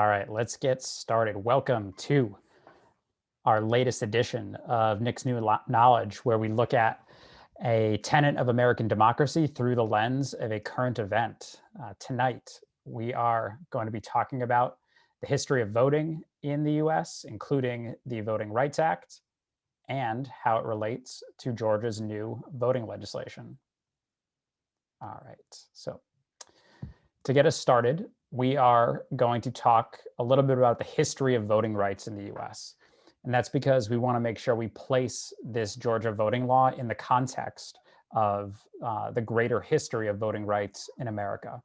All right, let's get started. Welcome to our latest edition of Nick's New Knowledge, where we look at a tenet of American democracy through the lens of a current event. Tonight, we are going to be talking about the history of voting in the US, including the Voting Rights Act, and how it relates to Georgia's new voting legislation. All right, so to get us started, we are going to talk a little bit about the history of voting rights in the US. And that's because we want to make sure we place this Georgia voting law in the context of the greater history of voting rights in America.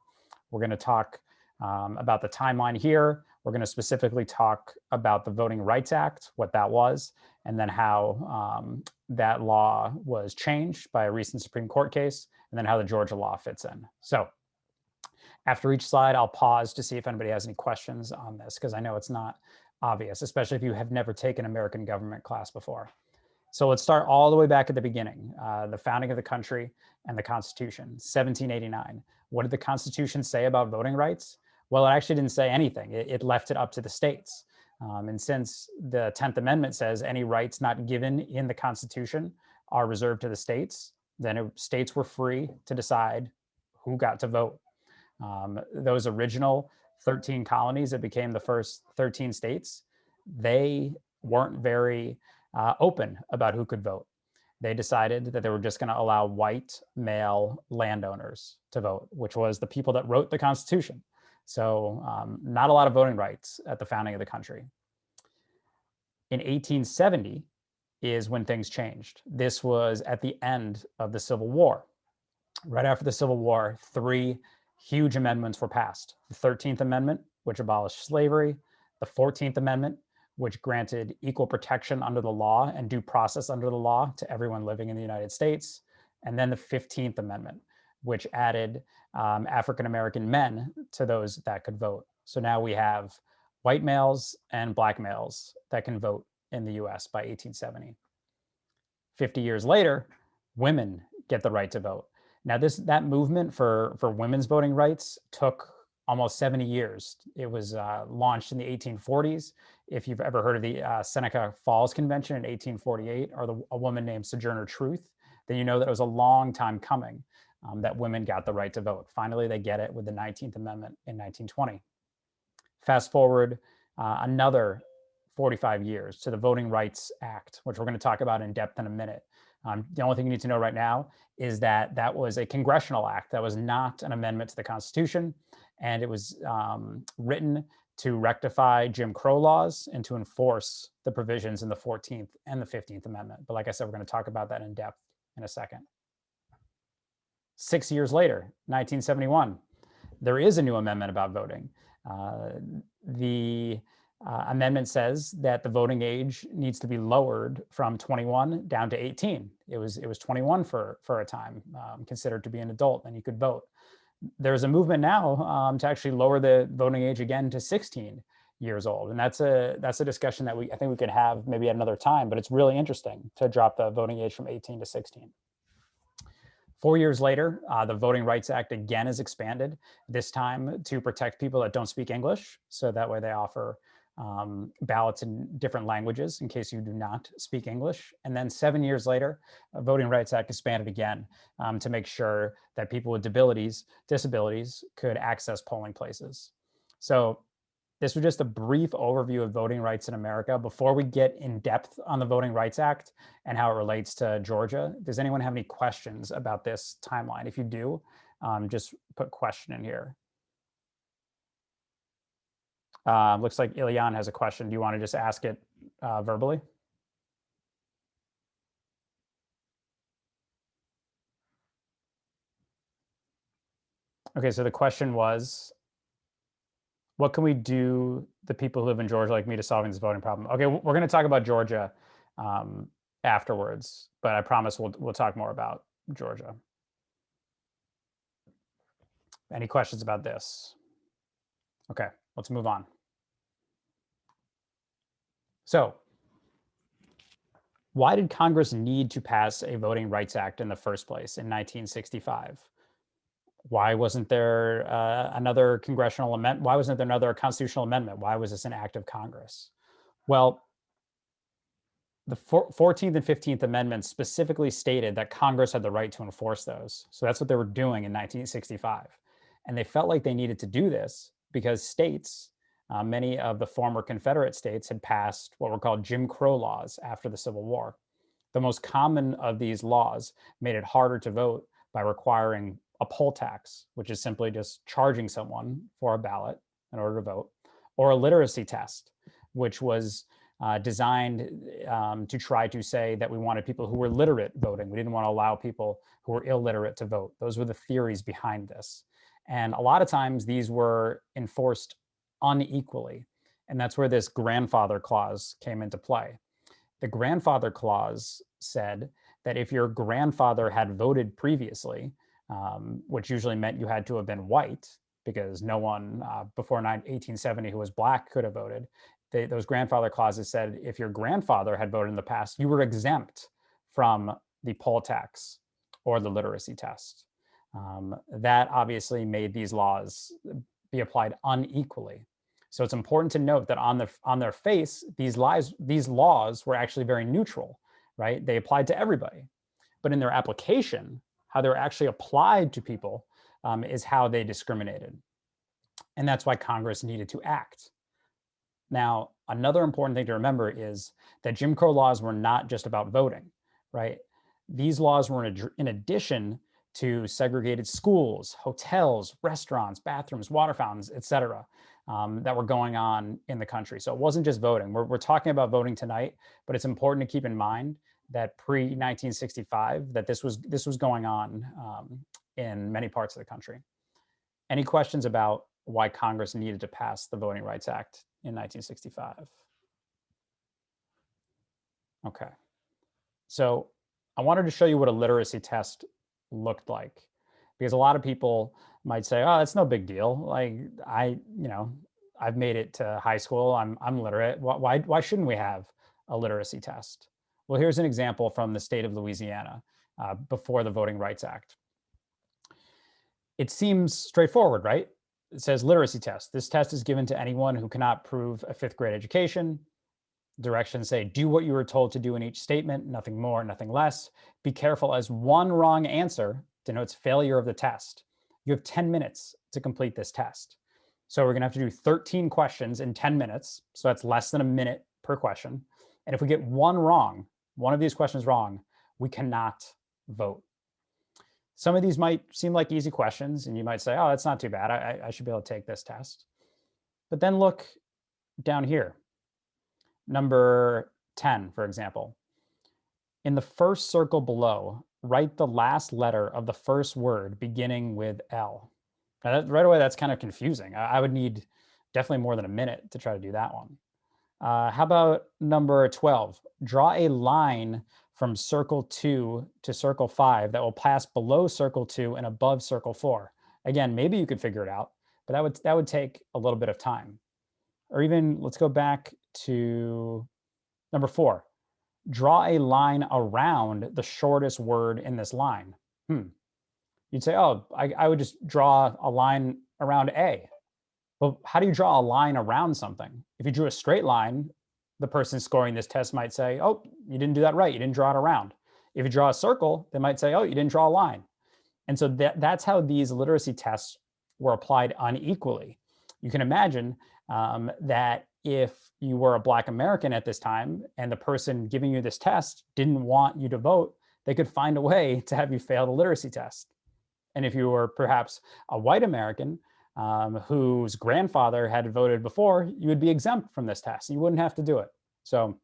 We're going to talk about the timeline here. We're going to specifically talk about the Voting Rights Act, what that was, and then how that law was changed by a recent Supreme Court case, and then how the Georgia law fits in. So after each slide, I'll pause to see if anybody has any questions on this, because I know it's not obvious, especially if you have never taken American government class before. So let's start all the way back at the beginning, the founding of the country and the Constitution, 1789. What did the Constitution say about voting rights? Well, it actually didn't say anything. It left it up to the states. And since the 10th Amendment says any rights not given in the Constitution are reserved to the states, then states were free to decide who got to vote. Those original 13 colonies that became the first 13 states, they weren't very open about who could vote. They decided that they were just going to allow white male landowners to vote, which was the people that wrote the Constitution. So not a lot of voting rights at the founding of the country. In 1870 is when things changed. This was at the end of the Civil War. Right after the Civil War, three huge amendments were passed. The 13th Amendment, which abolished slavery, the 14th Amendment, which granted equal protection under the law and due process under the law to everyone living in the United States, and then the 15th Amendment, which added African-American men to those that could vote. So now we have white males and black males that can vote in the US by 1870. 50 years later, women get the right to vote. Now, that movement for women's voting rights took almost 70 years. It was launched in the 1840s. If you've ever heard of the Seneca Falls Convention in 1848, or a woman named Sojourner Truth, then you know that it was a long time coming that women got the right to vote. Finally, they get it with the 19th Amendment in 1920. Fast forward another 45 years to the Voting Rights Act, which we're going to talk about in depth in a minute. The only thing you need to know right now is that that was a congressional act. That was not an amendment to the Constitution. And it was written to rectify Jim Crow laws and to enforce the provisions in the 14th and the 15th Amendment. But like I said, we're going to talk about that in depth in a second. 6 years later, 1971, there is a new amendment about voting. The amendment says that the voting age needs to be lowered from 21 down to 18. It was 21 for a time, considered to be an adult, and you could vote. There's a movement now to actually lower the voting age again to 16 years old, and that's a discussion that I think we could have maybe at another time. But it's really interesting to drop the voting age from 18 to 16. 4 years later, the Voting Rights Act again is expanded, this time to protect people that don't speak English. So that way they offer ballots in different languages in case you do not speak English. And then 7 years later, a Voting Rights Act expanded again to make sure that people with disabilities could access polling places. So this was just a brief overview of voting rights in America. Before we get in depth on the Voting Rights Act and how it relates to Georgia, does anyone have any questions about this timeline? If you do, just put question in here. Looks like Ilyan has a question. Do you want to just ask it verbally? Okay, so the question was, what can we do, the people who live in Georgia like me, to solving this voting problem? Okay, we're going to talk about Georgia afterwards, but I promise we'll talk more about Georgia. Any questions about this? Okay, let's move on. So, why did Congress need to pass a Voting Rights Act in the first place in 1965? Why wasn't there another congressional amendment? Why wasn't there another constitutional amendment? Why was this an act of Congress? Well, the 14th and 15th Amendments specifically stated that Congress had the right to enforce those. So that's what they were doing in 1965. And they felt like they needed to do this because states, many of the former Confederate states, had passed what were called Jim Crow laws after the Civil War. The most common of these laws made it harder to vote by requiring a poll tax, which is simply just charging someone for a ballot in order to vote, or a literacy test, which was designed to try to say that we wanted people who were literate voting. We didn't want to allow people who were illiterate to vote. Those were the theories behind this. And a lot of times these were enforced unequally. And that's where this grandfather clause came into play. The grandfather clause said that if your grandfather had voted previously, which usually meant you had to have been white, because no one before 1870 who was black could have voted. Those grandfather clauses said if your grandfather had voted in the past, you were exempt from the poll tax or the literacy test. That obviously made these laws be applied unequally. So it's important to note that on their face, these laws were actually very neutral, right? They applied to everybody. But in their application, how they were actually applied to people is how they discriminated. And that's why Congress needed to act. Now, another important thing to remember is that Jim Crow laws were not just about voting, right? These laws were in addition to segregated schools, hotels, restaurants, bathrooms, water fountains, et cetera, that were going on in the country. So it wasn't just voting. We're talking about voting tonight, but it's important to keep in mind that pre-1965, that this was going on in many parts of the country. Any questions about why Congress needed to pass the Voting Rights Act in 1965? Okay. So I wanted to show you what a literacy test looked like, because a lot of people might say, oh, that's no big deal. Like I've made it to high school. I'm literate. Why shouldn't we have a literacy test? Well, here's an example from the state of Louisiana before the Voting Rights Act. It seems straightforward, right? It says literacy test. This test is given to anyone who cannot prove a 5th grade education. Directions say, do what you were told to do in each statement, nothing more, nothing less. Be careful, as one wrong answer denotes failure of the test. You have 10 minutes to complete this test. So we're gonna have to do 13 questions in 10 minutes. So that's less than a minute per question. And if we get one wrong, one of these questions wrong, we cannot vote. Some of these might seem like easy questions, and you might say, oh, that's not too bad. I should be able to take this test. But then look down here. Number 10, for example. In the first circle below, write the last letter of the first word beginning with L. Now right away, that's kind of confusing. I would need definitely more than a minute to try to do that one. How about number 12? Draw a line from circle 2 to circle 5 that will pass below circle 2 and above circle 4. Again, maybe you could figure it out, but that would take a little bit of time. Or even, let's go back to number 4. Draw a line around the shortest word in this line. You'd say, oh, I would just draw a line around A. Well, how do you draw a line around something? If you drew a straight line, the person scoring this test might say, oh, you didn't do that right. You didn't draw it around. If you draw a circle, they might say, oh, you didn't draw a line. And so that's how these literacy tests were applied unequally. You can imagine that if you were a Black American at this time and the person giving you this test didn't want you to vote, they could find a way to have you fail the literacy test. And if you were perhaps a white American whose grandfather had voted before, you would be exempt from this test. You wouldn't have to do it. So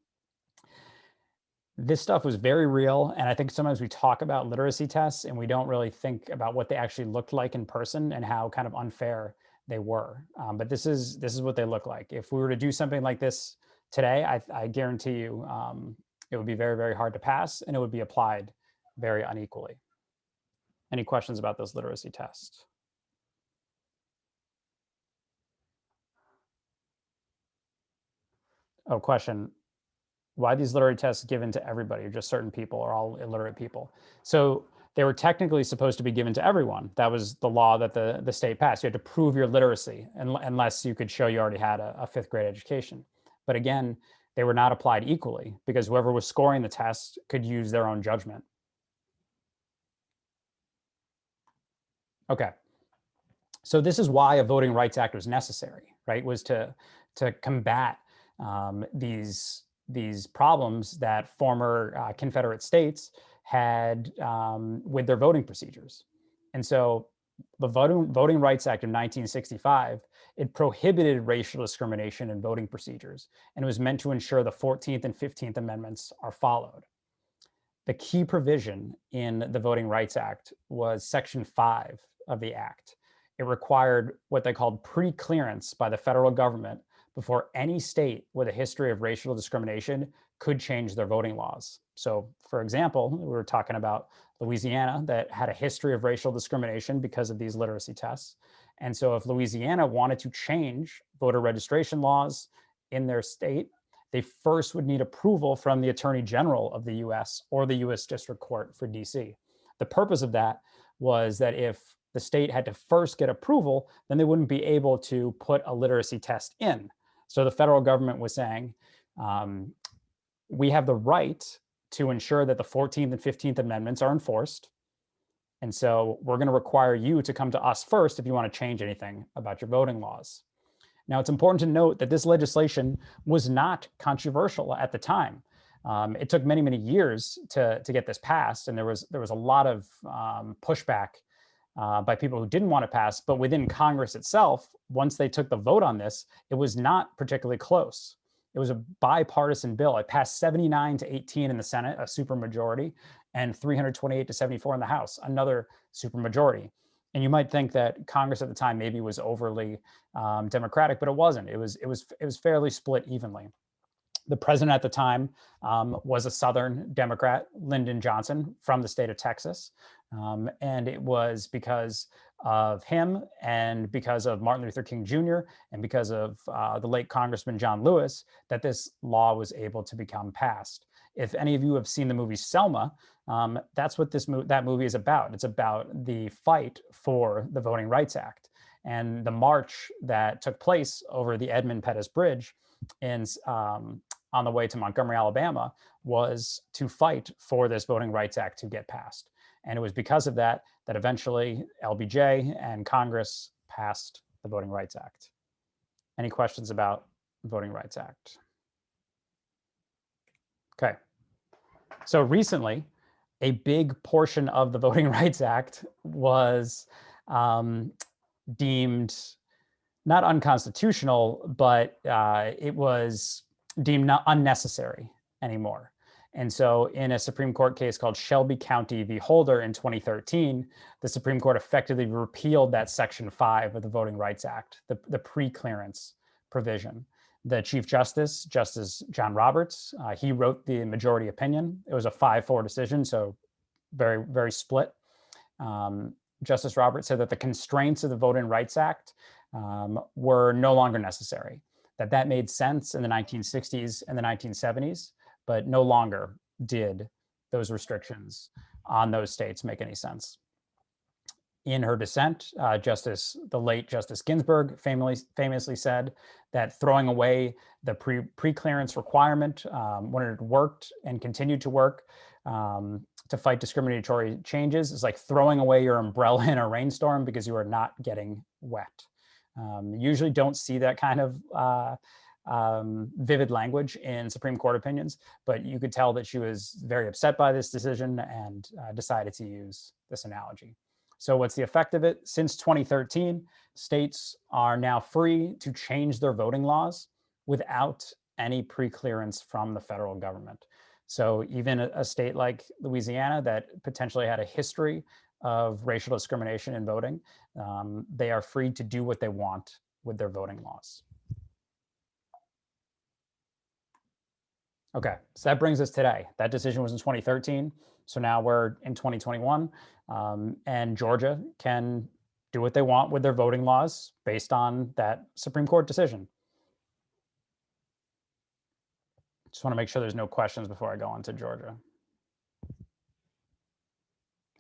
this stuff was very real. And I think sometimes we talk about literacy tests and we don't really think about what they actually looked like in person and how kind of unfair they were. But this is what they look like. If we were to do something like this today, I guarantee you it would be very, very hard to pass, and it would be applied very unequally. Any questions about this literacy test? Oh, question. Why these literary tests given to everybody, or just certain people, or all illiterate people? So they were technically supposed to be given to everyone. That was the law that the state passed. You had to prove your literacy unless you could show you already had a fifth grade education. But again, they were not applied equally because whoever was scoring the test could use their own judgment. Okay. So this is why a Voting Rights Act was necessary, right? Was to combat these problems that former Confederate states had with their voting procedures. And so the Voting Rights Act of 1965, it prohibited racial discrimination in voting procedures, and it was meant to ensure the 14th and 15th Amendments are followed. The key provision in the Voting Rights Act was Section 5 of the Act. It required what they called pre-clearance by the federal government before any state with a history of racial discrimination could change their voting laws. So, for example, we were talking about Louisiana that had a history of racial discrimination because of these literacy tests. And so if Louisiana wanted to change voter registration laws in their state, they first would need approval from the Attorney General of the US or the US District Court for DC. The purpose of that was that if the state had to first get approval, then they wouldn't be able to put a literacy test in. So the federal government was saying, we have the right to ensure that the 14th and 15th Amendments are enforced. And so we're going to require you to come to us first if you want to change anything about your voting laws. Now, it's important to note that this legislation was not controversial at the time. It took many, many years to get this passed, and there was a lot of pushback by people who didn't want to pass. But within Congress itself, once they took the vote on this, it was not particularly close. It was a bipartisan bill. It passed 79-18 in the Senate, a supermajority, and 328-74 in the House, another supermajority. And you might think that Congress at the time maybe was overly Democratic, but it wasn't. It was fairly split evenly. The president at the time was a Southern Democrat, Lyndon Johnson, from the state of Texas. And it was because of him and because of Martin Luther King Jr. and because of the late Congressman John Lewis that this law was able to become passed. If any of you have seen the movie Selma, that's what that movie is about. It's about the fight for the Voting Rights Act. And the march that took place over the Edmund Pettus Bridge on the way to Montgomery, Alabama, was to fight for this Voting Rights Act to get passed. And it was because of that that eventually LBJ and Congress passed the Voting Rights Act. Any questions about the Voting Rights Act? Okay. So recently, a big portion of the Voting Rights Act was deemed not unconstitutional, but it was deemed not unnecessary anymore. And so in a Supreme Court case called Shelby County v. Holder in 2013, the Supreme Court effectively repealed that Section 5 of the Voting Rights Act, the pre-clearance provision. The Chief Justice, Justice John Roberts, he wrote the majority opinion. It was a 5-4 decision, so very, very split. Justice Roberts said that the constraints of the Voting Rights Act were no longer necessary, that made sense in the 1960s and the 1970s, but no longer did those restrictions on those states make any sense. In her dissent, the late Justice Ginsburg famously said that throwing away the pre-clearance requirement when it worked and continued to work to fight discriminatory changes is like throwing away your umbrella in a rainstorm because you are not getting wet. Usually don't see that kind of vivid language in Supreme Court opinions, but you could tell that she was very upset by this decision and decided to use this analogy. So what's the effect of it? Since 2013, states are now free to change their voting laws without any pre-clearance from the federal government. So even a state like Louisiana that potentially had a history of racial discrimination in voting, they are free to do what they want with their voting laws. Okay, so that brings us today. That decision was in 2013. So now we're in 2021, and Georgia can do what they want with their voting laws based on that Supreme Court decision. Just want to make sure there's no questions before I go on to Georgia.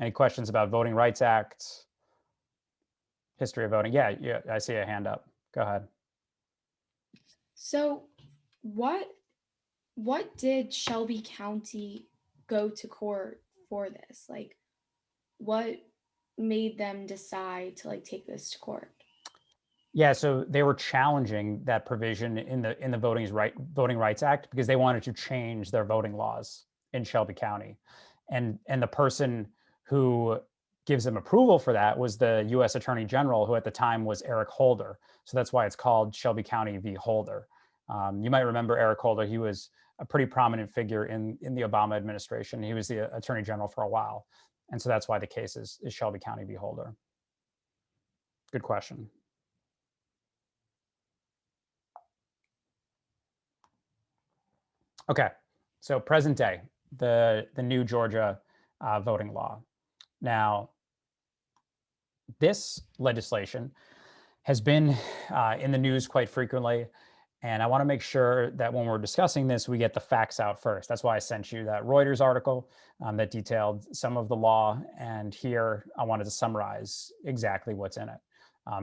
Any questions about Voting Rights Act, history of voting? Yeah, I see a hand up. Go ahead. So, what did Shelby County go to court for this? Like, what made them decide to like take this to court? Yeah, so they were challenging that provision in the Voting Rights Act because they wanted to change their voting laws in Shelby County, and the person who gives them approval for that was the U.S. Attorney General, who at the time was Eric Holder. So that's why it's called Shelby County v. Holder. You might remember Eric Holder. He was a pretty prominent figure in the Obama administration. He was the Attorney General for a while, and so that's why the case is Shelby County v. Holder. Good question. Okay, so present day, the new Georgia voting law. Now, this legislation has been in the news quite frequently, and I want to make sure that when we're discussing this, we get the facts out first. That's why I sent you that Reuters article that detailed some of the law, and here I wanted to summarize exactly what's in it.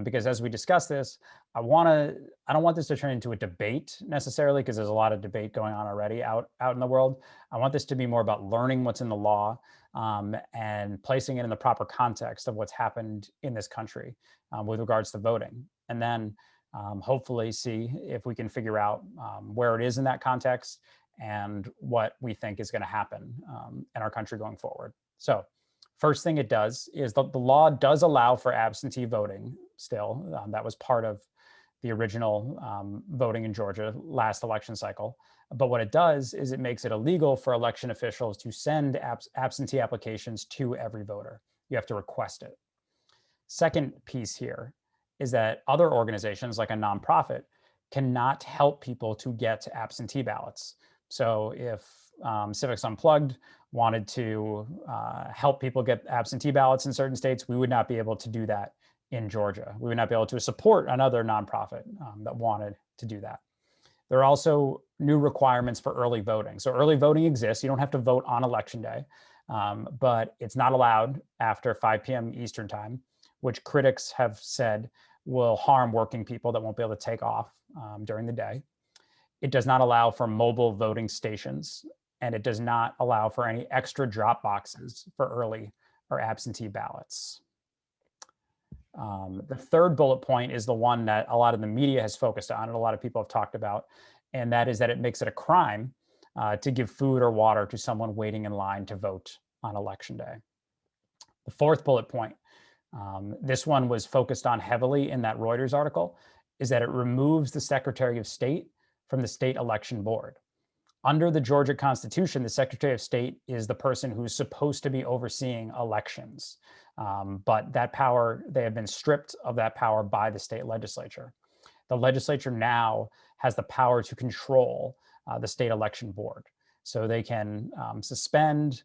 Because as we discuss this, I don't want this to turn into a debate necessarily, because there's a lot of debate going on already out in the world. I want this to be more about learning what's in the law and placing it in the proper context of what's happened in this country with regards to voting. And then hopefully see if we can figure out where it is in that context and what we think is going to happen in our country going forward. So first thing it does is the law does allow for absentee voting still. That was part of the original voting in Georgia last election cycle. But what it does is it makes it illegal for election officials to send absentee applications to every voter. You have to request it. Second piece here is that other organizations like a nonprofit cannot help people to get absentee ballots. So if Civics Unplugged wanted to help people get absentee ballots in certain states, we would not be able to do that in Georgia. We would not be able to support another nonprofit that wanted to do that. There are also new requirements for early voting. So early voting exists. You don't have to vote on election day, but it's not allowed after 5 p.m. Eastern time, which critics have said will harm working people that won't be able to take off during the day. It does not allow for mobile voting stations, and it does not allow for any extra drop boxes for early or absentee ballots. The third bullet point is the one that a lot of the media has focused on and a lot of people have talked about, and that is that it makes it a crime to give food or water to someone waiting in line to vote on election day. The fourth bullet point, this one was focused on heavily in that Reuters article, is that it removes the Secretary of State from the state election board. Under the Georgia Constitution, the Secretary of State is the person who's supposed to be overseeing elections. But that power, they have been stripped of that power by the state legislature. The legislature now has the power to control the state election board. So they can suspend,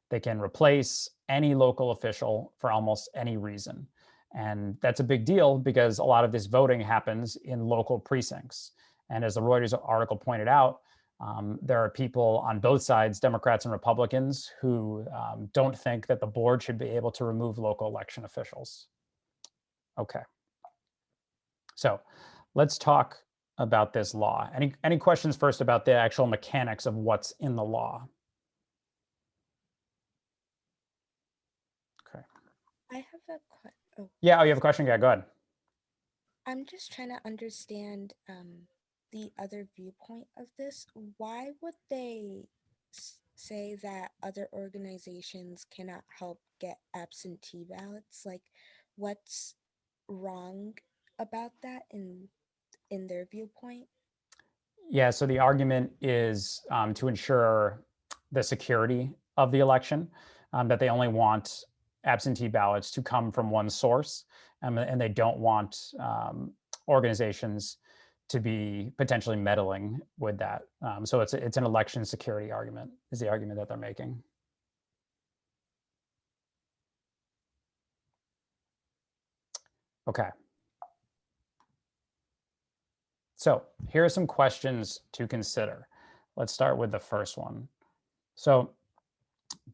they can replace any local official for almost any reason. And that's a big deal because a lot of this voting happens in local precincts. And as the Reuters article pointed out, there are people on both sides, Democrats and Republicans, who don't think that the board should be able to remove local election officials. Okay. So let's talk about this law. Any questions first about the actual mechanics of what's in the law? Okay. I have a question. Yeah, oh, you have a question? Yeah, go ahead. I'm just trying to understand the other viewpoint of this. Why would they say that other organizations cannot help get absentee ballots? Like, what's wrong about that in their viewpoint? Yeah, so the argument is to ensure the security of the election, that they only want absentee ballots to come from one source, and they don't want organizations to be potentially meddling with that. So it's an election security argument, is the argument that they're making. Okay. So here are some questions to consider. Let's start with the first one. So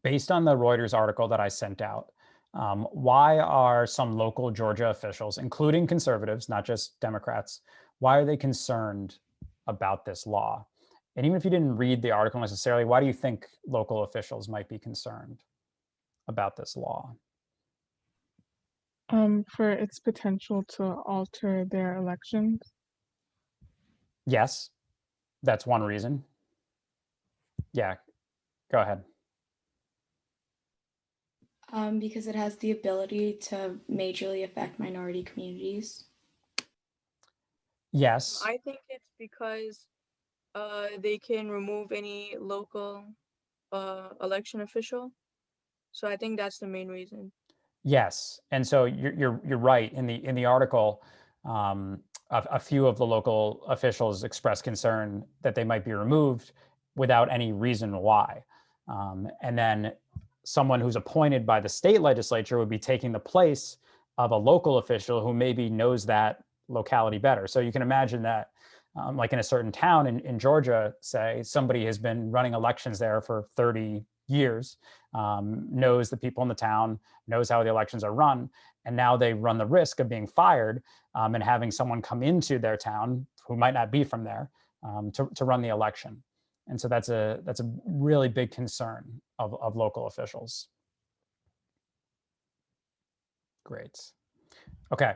based on the Reuters article that I sent out, why are some local Georgia officials, including conservatives, not just Democrats, why are they concerned about this law? And even if you didn't read the article necessarily, why do you think local officials might be concerned about this law? For its potential to alter their elections. Yes, that's one reason. Yeah, go ahead. Because it has the ability to majorly affect minority communities. Yes. I think it's because they can remove any local election official. So I think that's the main reason. Yes, and so you're right. In the article, a few of the local officials expressed concern that they might be removed without any reason why, and then someone who's appointed by the state legislature would be taking the place of a local official who maybe knows that locality better. So you can imagine that, like in a certain town in Georgia, say somebody has been running elections there for 30 years, knows the people in the town, knows how the elections are run, and now they run the risk of being fired, and having someone come into their town who might not be from there, to run the election. And so that's a really big concern of local officials. Great. Okay.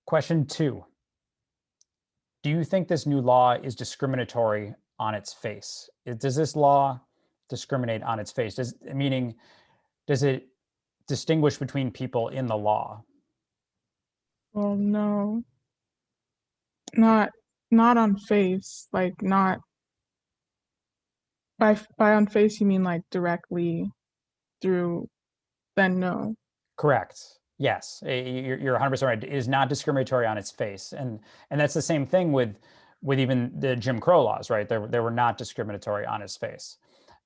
Question 2. Do you think this new law is discriminatory on its face? Does this law discriminate on its face? Meaning, does it distinguish between people in the law? Well, no, not on face. Like not by on face, you mean like directly through? Then no. Correct. Yes, you're 100% right. It is not discriminatory on its face, and that's the same thing with even the Jim Crow laws, right? They were not discriminatory on its face.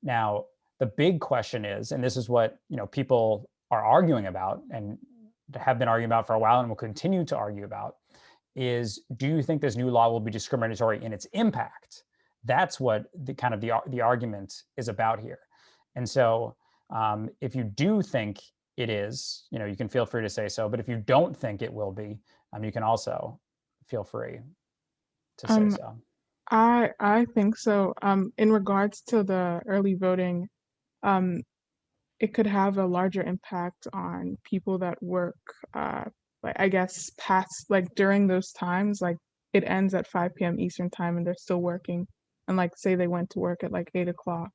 Now, the big question is, and this is what people are arguing about and have been arguing about for a while and will continue to argue about, is do you think this new law will be discriminatory in its impact? That's what the argument is about here. And so if you do think it is, you can feel free to say so. But if you don't think it will be, you can also feel free to say so. I think so. In regards to the early voting, it could have a larger impact on people that work, like I guess past like during those times, like it ends at 5 p.m. Eastern time and they're still working, and like say they went to work at like 8 o'clock,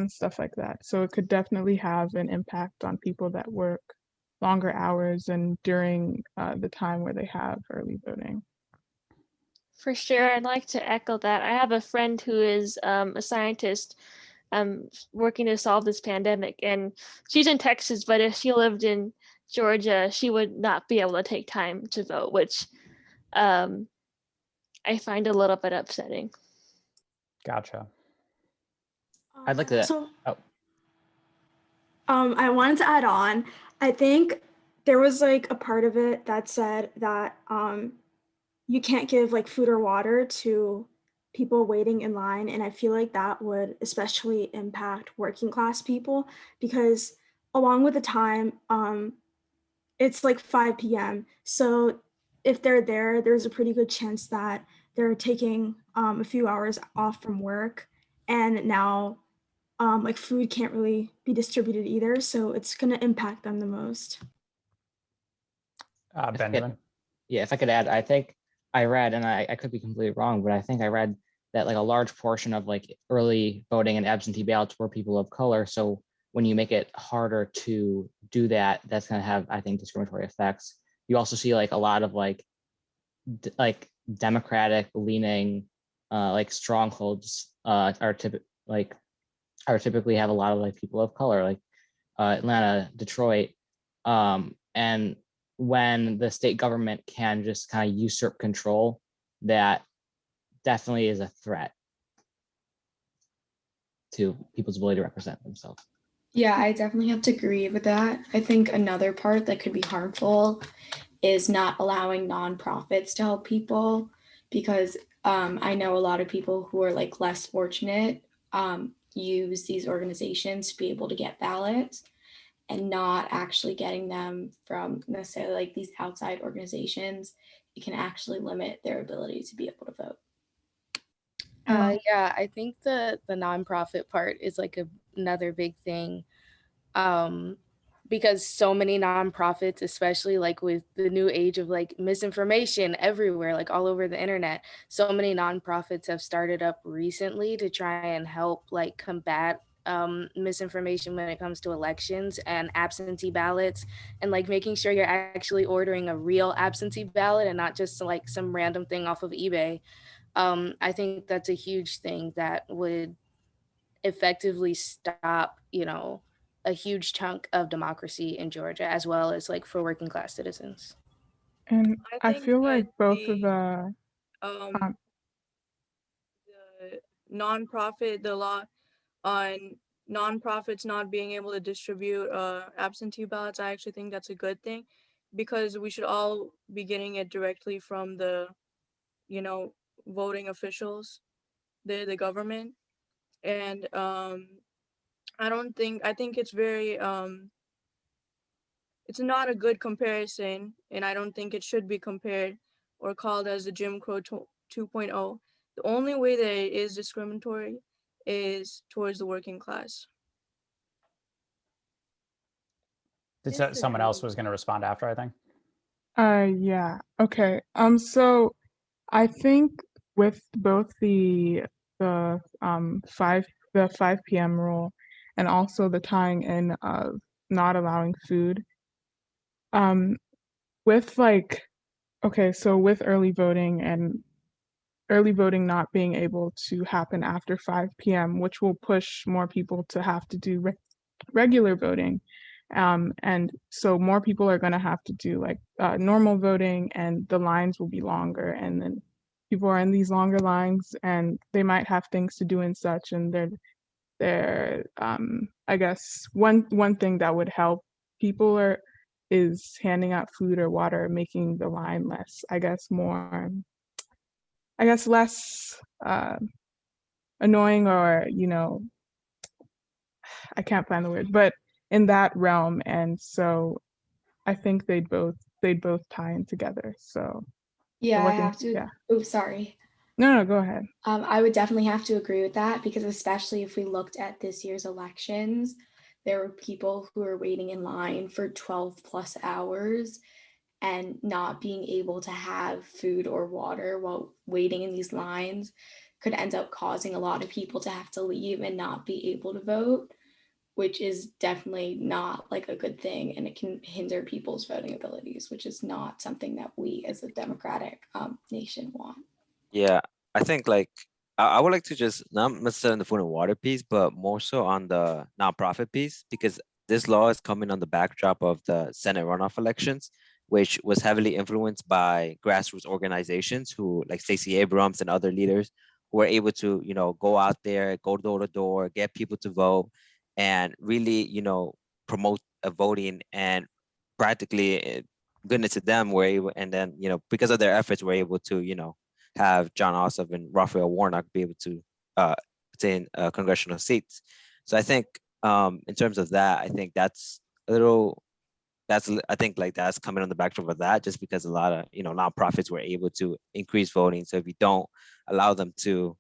stuff like that. So it could definitely have an impact on people that work longer hours and during the time where they have early voting. For sure, I'd like to echo that. I have a friend who is a scientist working to solve this pandemic, and she's in Texas, but if she lived in Georgia, she would not be able to take time to vote, which I find a little bit upsetting. Gotcha. I'd like to. So, oh, I wanted to add on. I think there was like a part of it that said that you can't give like food or water to people waiting in line, and I feel like that would especially impact working class people because along with the time, it's like 5 p.m. So if they're there, there's a pretty good chance that they're taking a few hours off from work, and now like food can't really be distributed either, so it's going to impact them the most. Benjamin? If I could add, I think I read, and I could be completely wrong, but I think I read that like a large portion of like early voting and absentee ballots were people of color. So when you make it harder to do that, that's going to have, I think, discriminatory effects. You also see like a lot of like Democratic leaning like strongholds are typically have a lot of like people of color, like Atlanta, Detroit, and when the state government can just kind of usurp control, that definitely is a threat to people's ability to represent themselves. Yeah, I definitely have to agree with that. I think another part that could be harmful is not allowing nonprofits to help people, because I know a lot of people who are like less fortunate use these organizations to be able to get ballots and not actually getting them from necessarily like these outside organizations, it can actually limit their ability to be able to vote. Yeah, I think the nonprofit part is like another big thing, because so many nonprofits, especially like with the new age of like misinformation everywhere, like all over the internet, so many nonprofits have started up recently to try and help like combat misinformation when it comes to elections and absentee ballots, and like making sure you're actually ordering a real absentee ballot and not just like some random thing off of eBay. I think that's a huge thing that would effectively stop, a huge chunk of democracy in Georgia, as well as like for working class citizens. And I I think feel that like both of the the nonprofit, the law on nonprofits not being able to distribute absentee ballots, I actually think that's a good thing, because we should all be getting it directly from the, voting officials, the government. And I think it's very it's not a good comparison, and I don't think it should be compared or called as the Jim Crow 2.0. The only way that it is discriminatory is towards the working class. Someone else was going to respond after, I think. Yeah. Okay. So I think with both the 5 p.m. rule and also the tying in of not allowing food, with like, okay, so with early voting and early voting not being able to happen after 5 p.m., which will push more people to have to do regular voting. And so more people are going to have to do like normal voting, and the lines will be longer. And then people are in these longer lines, and they might have things to do and such. And they're I guess one thing that would help people is handing out food or water, making the line less, less annoying, or I can't find the word, but in that realm. And so I think they'd both tie in together. So Yeah, I working, have to. yeah. Oh, sorry. No, go ahead. I would definitely have to agree with that, because especially if we looked at this year's elections, there were people who were waiting in line for 12 plus hours and not being able to have food or water while waiting in these lines could end up causing a lot of people to have to leave and not be able to vote, which is definitely not like a good thing, and it can hinder people's voting abilities, which is not something that we as a democratic nation want. Yeah, I think like I would like to just not necessarily on the food and water piece, but more so on the nonprofit piece, because this law is coming on the backdrop of the Senate runoff elections, which was heavily influenced by grassroots organizations who, like Stacey Abrams and other leaders, who were able to, go out there, go door to door, get people to vote, and really, promote a voting. And practically, goodness to them, were able, and then, because of their efforts, were able to, have John Ossoff and Raphael Warnock be able to obtain congressional seats. So I think in terms of that, I think that's a little, I think like that's coming on the backdrop of that, just because a lot of, nonprofits were able to increase voting. So if you don't allow them to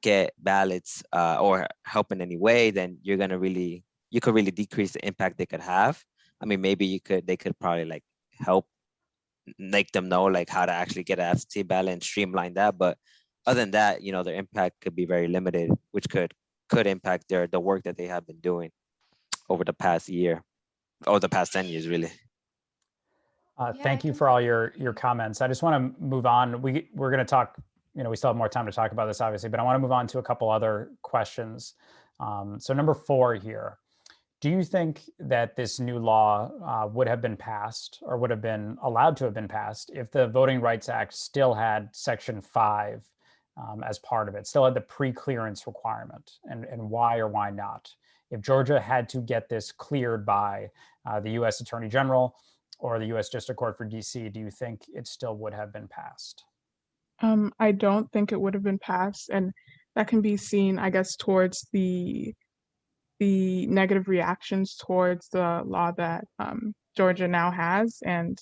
get ballots or help in any way, then you could really decrease the impact they could have. I mean, maybe they could probably like help make them know like how to actually get an absentee ballot and streamline that. But other than that, their impact could be very limited, which could impact the work that they have been doing over the past year, or the past 10 years, really. Thank you for all your comments. I just want to move on. We're going to talk, we still have more time to talk about this, obviously, but I want to move on to a couple other questions. So number 4 here. Do you think that this new law would have been passed, or would have been allowed to have been passed, if the Voting Rights Act still had Section 5 as part of it, still had the pre-clearance requirement, and why or why not? If Georgia had to get this cleared by the U.S. Attorney General or the U.S. District Court for D.C., do you think it still would have been passed? I don't think it would have been passed. And that can be seen, I guess, towards the negative reactions towards the law that Georgia now has, and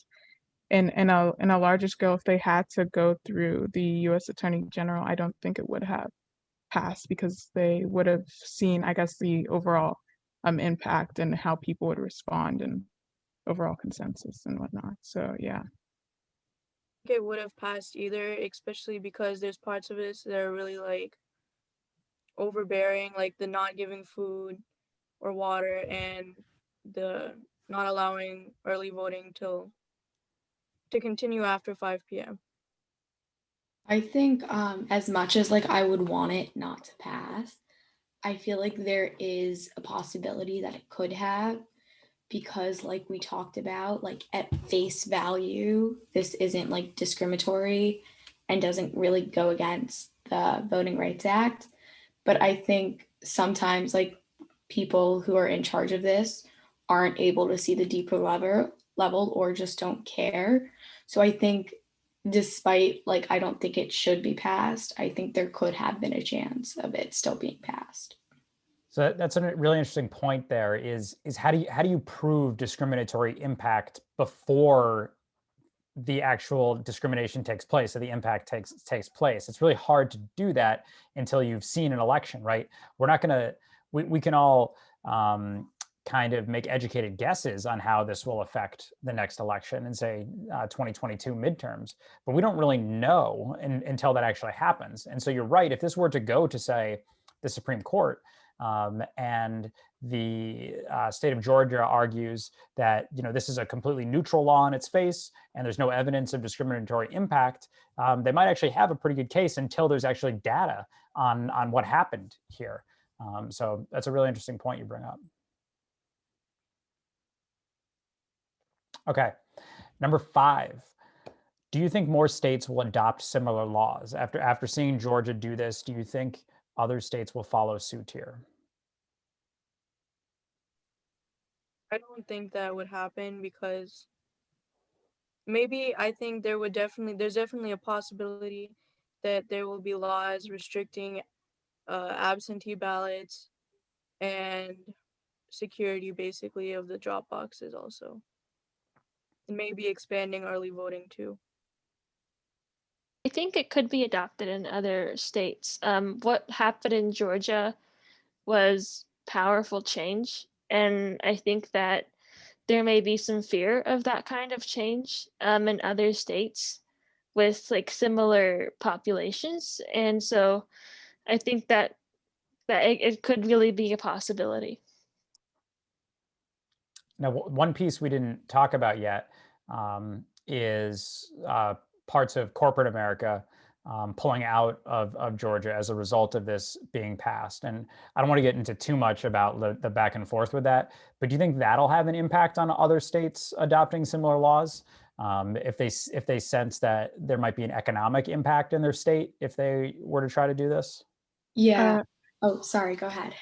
in a larger scale, if they had to go through the U.S. Attorney General, I don't think it would have passed because they would have seen, I guess, the overall impact and how people would respond and overall consensus and whatnot. So yeah. think it would have passed either, especially because there's parts of this that are really like overbearing, like the not giving food or water and the not allowing early voting to continue after 5 p.m. I think as much as like I would want it not to pass, I feel like there is a possibility that it could have, because like we talked about, like at face value, this isn't like discriminatory and doesn't really go against the Voting Rights Act. But I think sometimes like people who are in charge of this aren't able to see the deeper level or just don't care. So I think despite like I don't think it should be passed, I think there could have been a chance of it still being passed. So that's a really interesting point. There is how do you prove discriminatory impact before the actual discrimination takes place, so the impact takes place? It's really hard to do that until you've seen an election, right? We're not going to we can all kind of make educated guesses on how this will affect the next election and say 2022 midterms, but we don't really know until that actually happens. And so you're right, if this were to go to, say, the Supreme Court, and the state of Georgia argues that this is a completely neutral law in its face and there's no evidence of discriminatory impact, they might actually have a pretty good case until there's actually data on what happened here. So that's a really interesting point you bring up. Okay, number 5. Do you think more states will adopt similar laws? After seeing Georgia do this, do you think other states will follow suit here? I don't think that would happen because maybe I think there's definitely a possibility that there will be laws restricting absentee ballots and security basically of the drop boxes also. And maybe expanding early voting too. I think it could be adopted in other states. What happened in Georgia was powerful change, and I think that there may be some fear of that kind of change in other states with like similar populations, and so I think that it could really be a possibility. Now, one piece we didn't talk about yet is parts of corporate America pulling out of Georgia as a result of this being passed. And I don't want to get into too much about the back and forth with that, but do you think that'll have an impact on other states adopting similar laws? If they sense that there might be an economic impact in their state if they were to try to do this? Yeah. Oh, sorry, go ahead.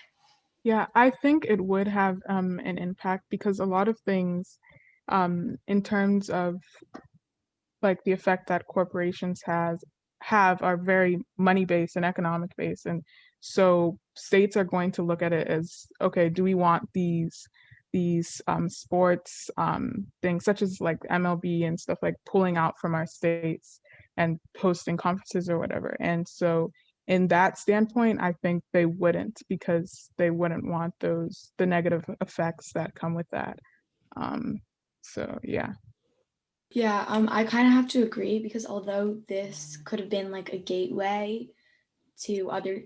Yeah, I think it would have an impact because a lot of things in terms of like the effect that corporations have are very money based and economic based, and so states are going to look at it as, okay, do we want these sports things such as like MLB and stuff like pulling out from our states and hosting conferences or whatever. And so in that standpoint, I think they wouldn't, because they wouldn't want the negative effects that come with that. So yeah. Yeah, I kind of have to agree, because although this could have been like a gateway to other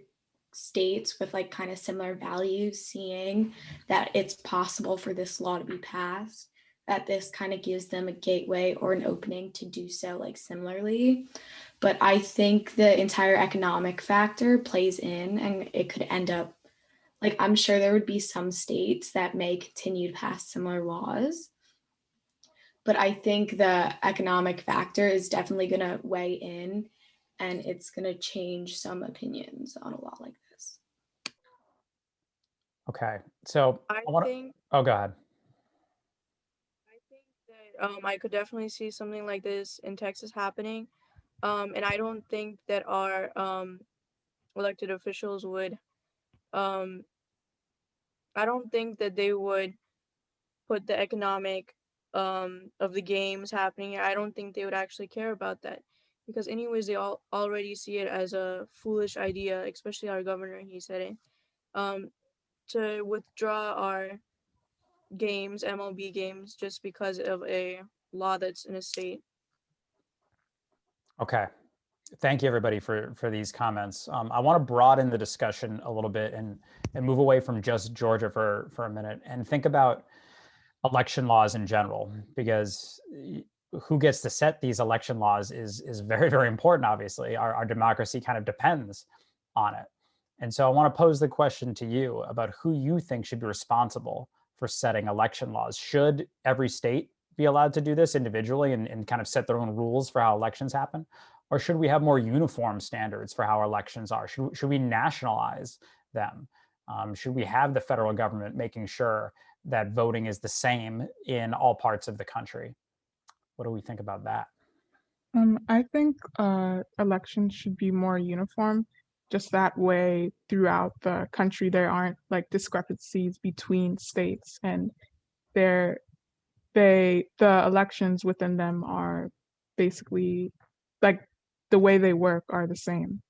states with like kind of similar values, seeing that it's possible for this law to be passed, that this kind of gives them a gateway or an opening to do so like similarly. But I think the entire economic factor plays in, and it could end up like, I'm sure there would be some states that may continue to pass similar laws. But I think the economic factor is definitely going to weigh in, and it's going to change some opinions on a law like this. Okay, so think. Oh, go ahead. I think that I could definitely see something like this in Texas happening, and I don't think that our elected officials would, I don't think that they would put the economic of the games happening. I don't think they would actually care about that, because anyways they all already see it as a foolish idea, especially our governor. He said it, um, to withdraw our games, MLB games, just because of a law that's in a state. Okay. Thank you, everybody, for these comments. I want to broaden the discussion a little bit and move away from just Georgia for a minute and think about election laws in general, because who gets to set these election laws is very, very important. Obviously, our democracy kind of depends on it. And so I want to pose the question to you about who you think should be responsible for setting election laws. Should every state be allowed to do this individually and kind of set their own rules for how elections happen? Or should we have more uniform standards for how our elections are? Should we nationalize them? Should we have the federal government making sure that voting is the same in all parts of the country? What do we think about that? I think elections should be more uniform. Just that way, throughout the country, there aren't like discrepancies between states, and the elections within them are basically like the way they work are the same.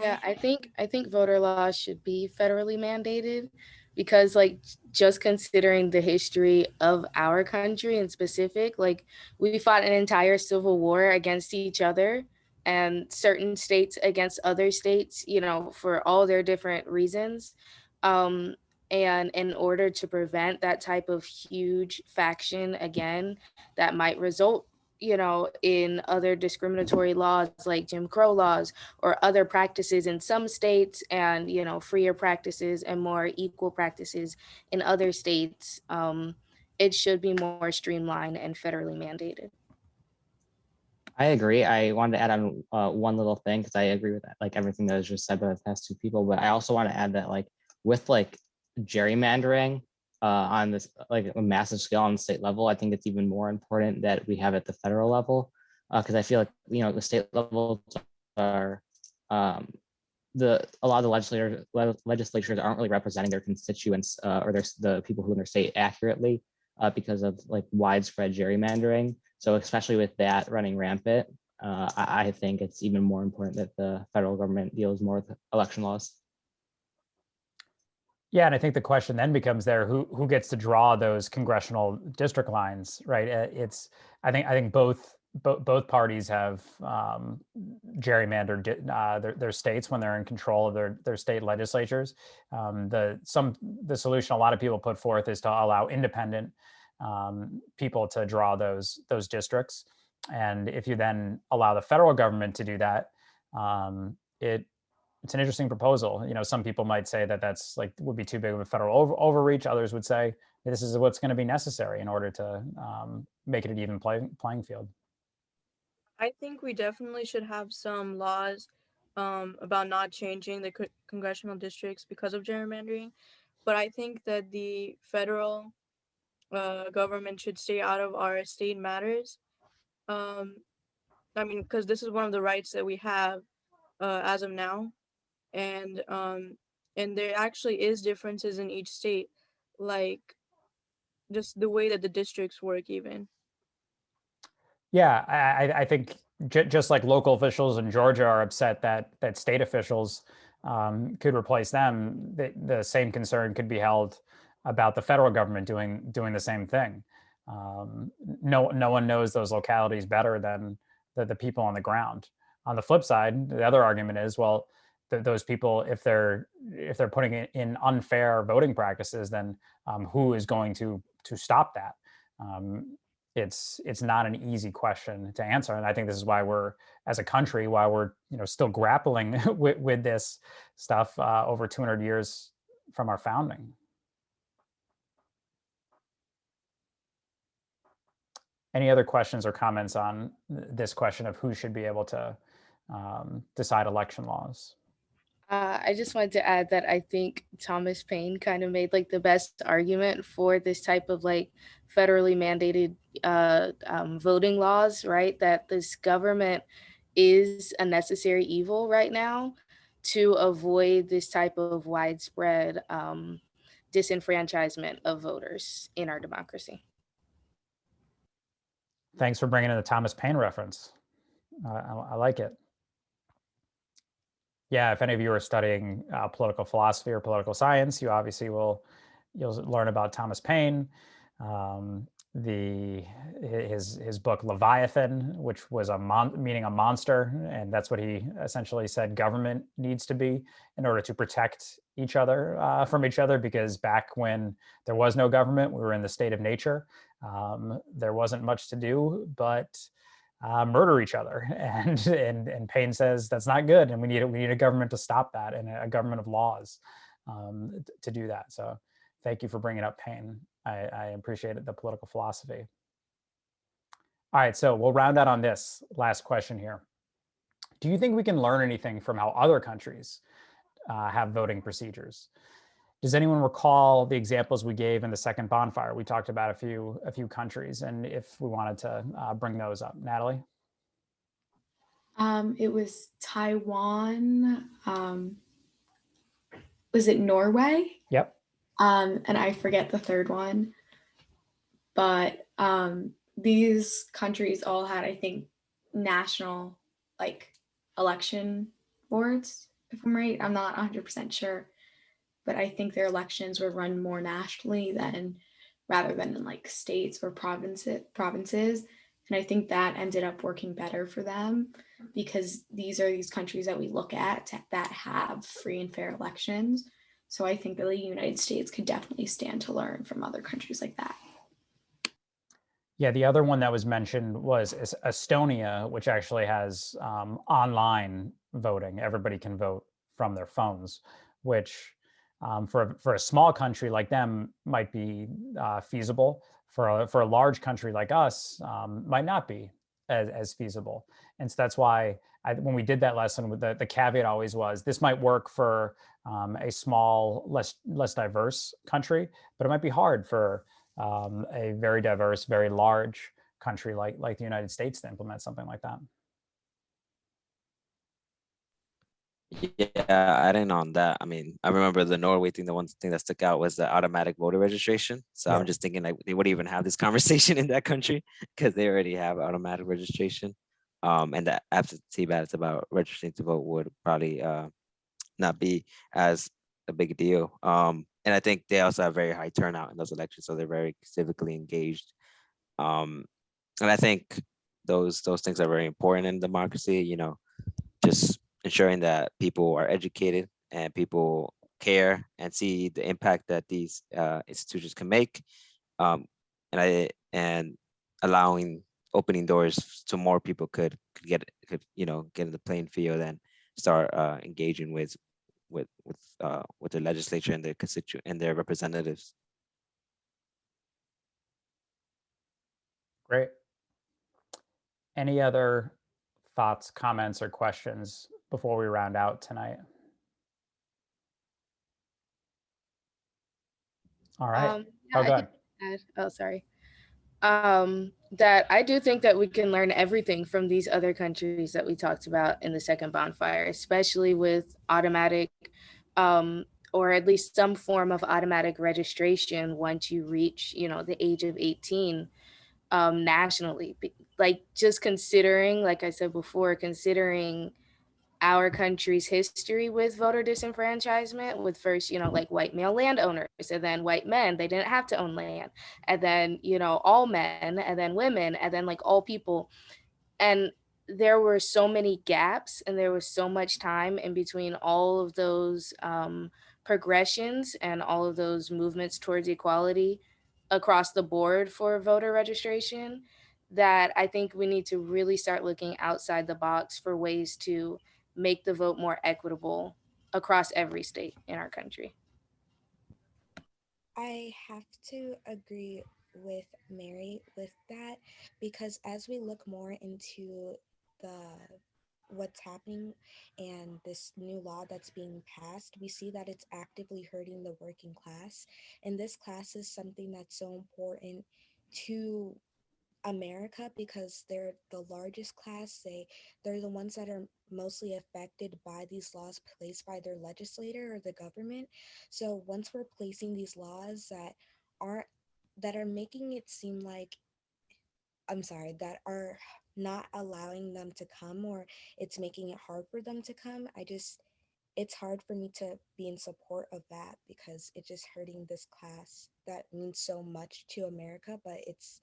Yeah, I think voter laws should be federally mandated, because like just considering the history of our country in specific, like we fought an entire civil war against each other and certain states against other states, for all their different reasons. Um and in order to prevent that type of huge faction again that might result, in other discriminatory laws like Jim Crow laws or other practices in some states, and freer practices and more equal practices in other states, it should be more streamlined and federally mandated. I agree. I wanted to add on one little thing, because I agree with that, like everything that was just said by the past two people. But I also want to add that like with like gerrymandering on this like a massive scale on the state level, I think it's even more important that we have at the federal level, because I feel like the state levels are a lot of the legislatures aren't really representing their constituents or the people who in their state accurately, because of like widespread gerrymandering. So especially with that running rampant, I think it's even more important that the federal government deals more with election laws. Yeah, and I think the question then becomes who gets to draw those congressional district lines, right? I think both parties have gerrymandered their states when they're in control of their state legislatures. The solution a lot of people put forth is to allow independent people to draw those districts, and if you then allow the federal government to do that, it's an interesting proposal. Some people might say that that's like would be too big of a federal overreach. Others would say this is what's going to be necessary in order to make it an even playing field. I think we definitely should have some laws about not changing the congressional districts because of gerrymandering. But I think that the federal government should stay out of our state matters. Because this is one of the rights that we have as of now, and there actually is differences in each state, like just the way that the districts work even. Yeah, I think just like local officials in Georgia are upset that state officials could replace them, the same concern could be held about the federal government doing the same thing. No one knows those localities better than the people on the ground. On the flip side, the other argument is, well, those people, if they're putting in unfair voting practices, then who is going to stop that? It's not an easy question to answer, and I think this is why we're, as a country, still grappling with this stuff over 200 years from our founding. Any other questions or comments on this question of who should be able to decide election laws? I just wanted to add that I think Thomas Paine kind of made like the best argument for this type of like federally mandated voting laws, right? That this government is a necessary evil right now to avoid this type of widespread disenfranchisement of voters in our democracy. Thanks for bringing in the Thomas Paine reference. I like it. Yeah, if any of you are studying political philosophy or political science, you obviously you'll learn about Thomas Paine, his book Leviathan, which was meaning a monster, and that's what he essentially said government needs to be in order to protect each other from each other, because back when there was no government, we were in the state of nature. There wasn't much to do but murder each other, and Paine says that's not good, and we need a government to stop that, and a government of laws to do that. So thank you for bringing up Paine. I appreciate it, the political philosophy. All right, so we'll round out on this last question here. Do you think we can learn anything from how other countries have voting procedures? Does anyone recall the examples we gave in the second bonfire? We talked about a few countries, and if we wanted to bring those up. Natalie? It was Taiwan. Was it Norway? Yep. And I forget the third one. But these countries all had, I think, national election boards, if I'm right. I'm not 100% sure. But I think their elections were run more nationally rather than in states or provinces. And I think that ended up working better for them, because these are these countries that we look at that have free and fair elections. So I think that the United States could definitely stand to learn from other countries like that. Yeah, the other one that was mentioned was Estonia, which actually has online voting. Everybody can vote from their phones, which for a small country like them might be feasible. For a large country like us, might not be as feasible. And so that's why when we did that lesson, the caveat always was this might work for a small, less diverse country, but it might be hard for a very diverse, very large country like the United States to implement something like that. Yeah, adding on that, I mean, I remember the Norway thing. The one thing that stuck out was the automatic voter registration. So Yeah. I'm just thinking like they wouldn't even have this conversation in that country because they already have automatic registration. And the absentee ballots about registering to vote would probably not be as a big deal. And I think they also have very high turnout in those elections, so they're very civically engaged. And I think those things are very important in democracy. You know, just ensuring that people are educated and people care and see the impact that these institutions can make, and allowing opening doors so more people could get in the playing field and start engaging with the legislature and their and their representatives. Great. Any other thoughts, comments, or questions before we round out tonight? All right. Yeah, Go ahead. sorry. That I do think that we can learn everything from these other countries that we talked about in the second bonfire, especially with automatic, or at least some form of automatic registration once you reach, the age of 18, nationally. Like just considering, like I said before, considering our country's history with voter disenfranchisement, with first, like white male landowners, and then white men, they didn't have to own land, and then, all men, and then women, and then like all people. And there were so many gaps, and there was so much time in between all of those progressions and all of those movements towards equality across the board for voter registration, that I think we need to really start looking outside the box for ways to make the vote more equitable across every state in our country. I have to agree with Mary with that, because as we look more into the what's happening and this new law that's being passed, we see that it's actively hurting the working class. And this class is something that's so important to America, because they're the largest class. They're the ones that are mostly affected by these laws placed by their legislator or the government. So once we're placing these laws that are making it seem like, that are not allowing them to come, or it's making it hard for them to come, it's hard for me to be in support of that, because it's just hurting this class that means so much to America, but it's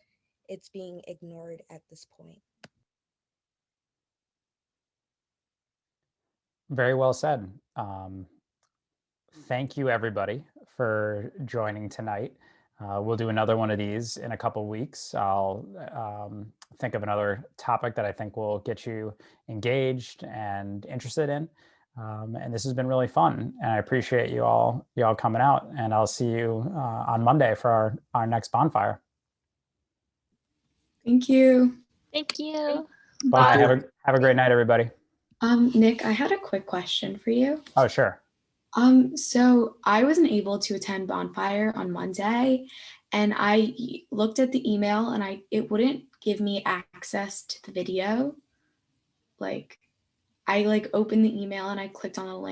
being ignored at this point. Very well said. Thank you, everybody, for joining tonight. We'll do another one of these in a couple weeks. I'll think of another topic that I think will get you engaged and interested in. And this has been really fun, and I appreciate you all coming out. And I'll see you on Monday for our next bonfire. Thank you. Thank you. Bye. Have a great night, everybody. Nick, I had a quick question for you. Oh, sure. So I wasn't able to attend Bonfire on Monday, and I looked at the email and it wouldn't give me access to the video. Like, I opened the email and I clicked on the link